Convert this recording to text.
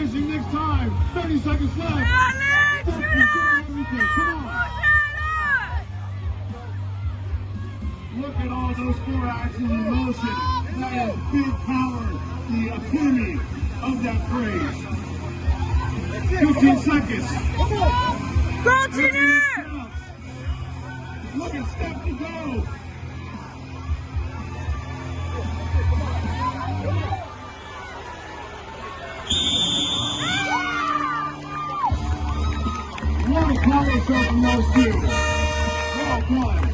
finishing next time. 30 seconds left. Come on. Look at all those four actions in motion. That is big power, the epitome of that phrase. 15 seconds. Go, Tina! Look at Steph to go. What a power show from those two. Well done.